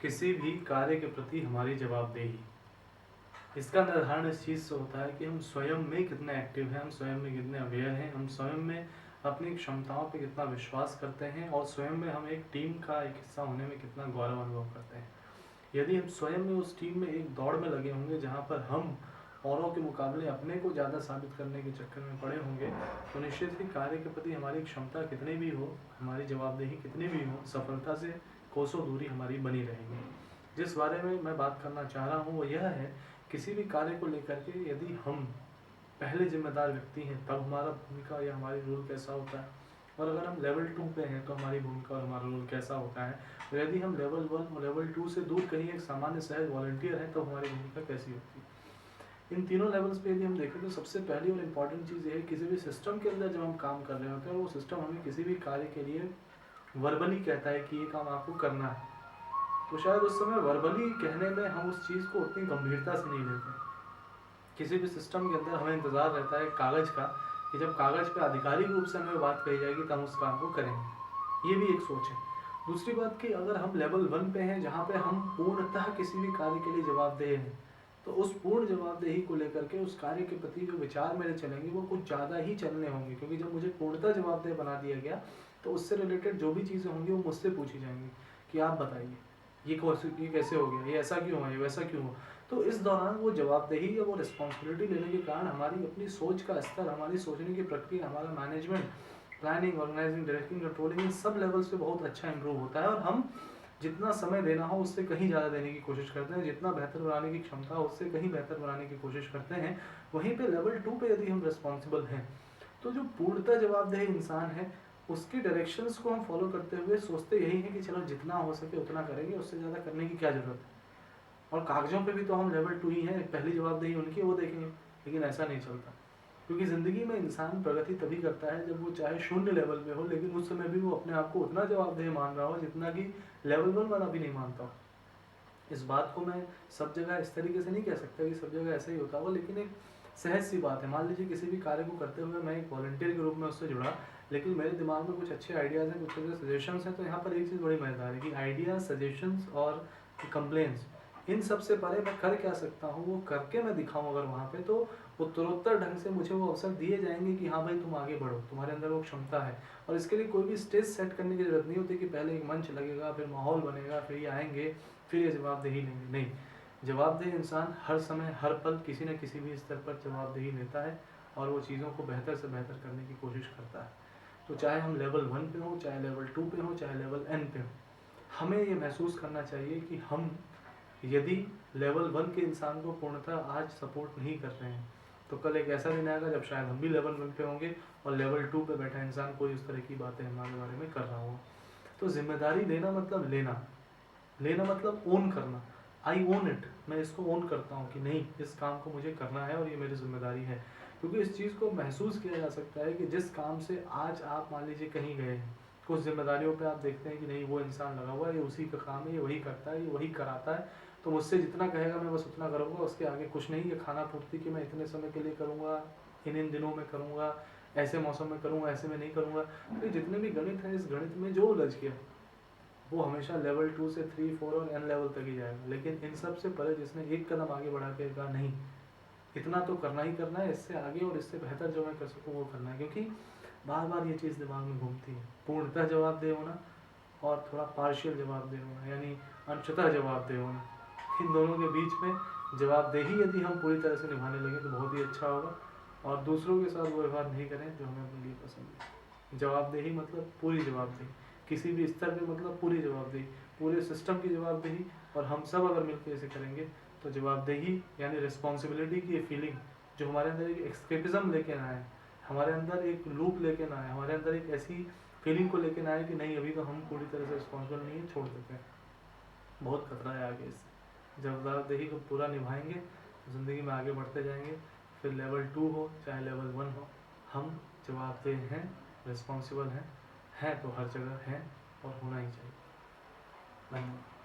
किसी भी कार्य के प्रति हमारी जवाबदेही, इसका निर्धारण इस चीज़ से होता है कि हम स्वयं में कितने एक्टिव हैं, हम स्वयं में कितने अवेयर हैं, हम स्वयं में अपनी क्षमताओं पे कितना विश्वास करते हैं और स्वयं में हम एक टीम का एक हिस्सा होने में कितना गौरव अनुभव करते हैं। यदि हम स्वयं में उस टीम में एक दौड़ में लगे होंगे जहाँ पर हम औरों के मुकाबले अपने को ज़्यादा साबित करने के चक्कर में पड़े होंगे, तो निश्चित ही कार्य के प्रति हमारी क्षमता कितनी भी हो, हमारी जवाबदेही कितनी भी हो, सफलता से कोसों दूरी हमारी बनी रहेगी। जिस बारे में मैं बात करना चाह रहा हूँ वो यह है, किसी भी कार्य को लेकर के यदि हम पहले जिम्मेदार व्यक्ति हैं तब हमारा भूमिका या हमारी रोल कैसा होता है, और अगर हम लेवल 2 पे हैं तो हमारी भूमिका और हमारा रोल कैसा होता है, और यदि हम लेवल 1 और लेवल 2 से दूर कहीं एक सामान्य सहज वॉलंटियर हैं तो हमारी भूमिका कैसी होती है। इन तीनों लेवल्स पे यदि हम देखें तो सबसे पहली और इम्पॉर्टेंट चीज़ ये है, किसी भी सिस्टम के अंदर जब हम काम कर रहे होते हैं और वो सिस्टम हमें किसी भी कार्य के लिए वर्बली कहता है कि ये काम आपको करना है, तो शायद उस समय वर्बली कहने में हम उस चीज़ को उतनी गंभीरता से नहीं लेते। किसी भी सिस्टम के अंदर हमें इंतज़ार रहता है कागज़ का, कि जब कागज़ पे आधिकारिक रूप से हमें बात कही जाएगी तब उस काम को करेंगे। ये भी एक सोच है। दूसरी बात कि अगर हम लेवल 1 पे हैं जहाँ पे हम पूर्णतः किसी भी कार्य के लिए जवाबदेह हैं, तो उस पूर्ण जवाबदेही को लेकर के उस कार्य के प्रति जो विचार मेरे चलेंगे वो कुछ ज़्यादा ही चलने होंगे, क्योंकि जब मुझे पूर्णतः जवाबदेह बना दिया गया तो उससे रिलेटेड जो भी चीज़ें होंगी वो मुझसे पूछी जाएंगी कि आप बताइए ये कैसे हो गया, ये ऐसा क्यों हुआ, ये वैसा क्यों हुआ। तो इस दौरान वो जवाबदेही या वो रिस्पॉन्सिबिलिटी लेने के कारण हमारी अपनी सोच का स्तर, हमारी सोचने की प्रक्रिया, हमारा management, planning, organizing, directing, controlling, इन सब लेवल्स पे बहुत अच्छा इंप्रूव होता है और हम जितना समय देना हो उससे कहीं ज़्यादा देने की कोशिश करते हैं, जितना बेहतर बनाने की क्षमता हो उससे कहीं बेहतर बनाने की कोशिश करते हैं। वहीं पे लेवल 2 पे यदि हम रिस्पॉन्सिबल हैं तो जो पूर्णतः जवाबदेह इंसान है उसकी डायरेक्शंस को हम फॉलो करते हुए सोचते यही है कि चलो जितना हो सके उतना करेंगे, उससे ज़्यादा करने की क्या ज़रूरत है। और कागजों पे भी तो हम लेवल 2 ही हैं, पहली जवाबदेही उनकी वो देखेंगे, लेकिन ऐसा नहीं चलता। क्योंकि ज़िंदगी में इंसान प्रगति तभी करता है जब वो चाहे शून्य लेवल पे हो, लेकिन उस समय भी वो अपने आप को उतना जवाबदेह मान रहा हो जितना कि लेवल 1 वाला भी नहीं मानता हो। इस बात को मैं सब जगह इस तरीके से नहीं कह सकता कि सब जगह ऐसा ही होता हो, लेकिन एक सहज सी बात है। मान लीजिए किसी भी कार्य को करते हुए मैं एक वॉलंटियर के रूप में उससे जुड़ा, लेकिन मेरे दिमाग में कुछ अच्छे आइडियाज़ हैं, कुछ अच्छे सजेशंस हैं, तो यहाँ पर एक चीज़ बड़ी मज़ेदार है कि आइडियाज़, सजेशंस और कंप्लेंट्स, इन सब से परे मैं कर क्या सकता हूँ वो करके मैं दिखाऊँ अगर वहाँ पे, तो उत्तरोत्तर ढंग से मुझे वो अवसर दिए जाएंगे कि हाँ भाई तुम आगे बढ़ो, तुम्हारे अंदर वो क्षमता है। और इसके लिए कोई भी स्टेज सेट करने की जरूरत नहीं होती कि पहले एक मंच लगेगा, फिर माहौल बनेगा, फिर ये आएंगे, फिर ये जवाबदेही लेंगे। नहीं, जवाबदेह इंसान हर समय हर पल किसी न किसी भी स्तर पर जवाबदेही लेता है और वो चीज़ों को बेहतर से बेहतर करने की कोशिश करता है। तो चाहे हम लेवल 1 पे हों, चाहे लेवल 2 पे हों, चाहे लेवल n पे हों, हमें ये महसूस करना चाहिए कि हम यदि लेवल 1 के इंसान को पूर्णतः आज सपोर्ट नहीं कर रहे हैं तो कल एक ऐसा दिन आएगा जब शायद हम भी लेवल 1 पे होंगे और लेवल 2 पे बैठा इंसान कोई उस तरह की बातें हमारे बारे में कर रहा हो। तो जिम्मेदारी लेना मतलब लेना, लेना मतलब ओन करना। आई ओन इट, मैं इसको ओन करता हूँ कि नहीं इस काम को मुझे करना है और ये मेरी जिम्मेदारी है। क्योंकि इस चीज़ को महसूस किया जा सकता है कि जिस काम से आज आप मान लीजिए कहीं गए हैं, कुछ जिम्मेदारियों पे आप देखते हैं कि नहीं वो इंसान लगा हुआ है, ये उसी का काम है, ये वही करता है, ये वही कराता है, तो मुझसे जितना कहेगा मैं बस उतना करूँगा, उसके आगे कुछ नहीं। ये खाना पूर्ति कि मैं इतने समय के लिए करूँगा, इन दिनों में करूँगा, ऐसे मौसम में करूँगा, ऐसे में नहीं करूँगा। तो ये जितने भी गणित हैं, इस गणित में जो उलझ गया वो हमेशा लेवल 2 से 3, 4 और n लेवल तक ही जाएगा। लेकिन इन सब से परे जिसने एक कदम आगे बढ़ा के कहा नहीं इतना तो करना ही करना है, इससे आगे और इससे बेहतर जो मैं कर सकूँ वो करना है। क्योंकि बार बार ये चीज़ दिमाग में घूमती है, पूर्णतः जवाबदेह होना और थोड़ा पार्शियल जवाबदेह होना, यानी अंशतः जवाबदेह होना। इन दोनों के बीच में जवाबदेही यदि हम पूरी तरह से निभाने लगे तो बहुत ही अच्छा होगा, और दूसरों के साथ वो व्यवहार नहीं करें जो हमें अपने लिए पसंद है। जवाबदेही मतलब पूरी जवाबदेही, किसी भी स्तर पे मतलब पूरी जवाबदेही, पूरे सिस्टम की जवाबदेही। और हम सब अगर मिलकर इसे करेंगे तो जवाबदेही यानी रिस्पॉन्सिबिलिटी की ये फीलिंग जो हमारे अंदर एक एस्केपिज्म लेके ना आए, हमारे अंदर एक लूप लेके ना आए, हमारे अंदर एक ऐसी फीलिंग को लेके ना आए कि नहीं अभी तो हम पूरी तरह से रिस्पॉन्सिबल नहीं है, छोड़ देते हैं, बहुत खतरा है आगे इससे। जवाबदेही को पूरा निभाएंगे तो ज़िंदगी में आगे बढ़ते जाएंगे। फिर लेवल 2 हो चाहे लेवल 1 हो, हम जवाबदेह हैं, रिस्पॉन्सिबल हैं तो हर जगह हैं और होना ही चाहिए। धन्यवाद।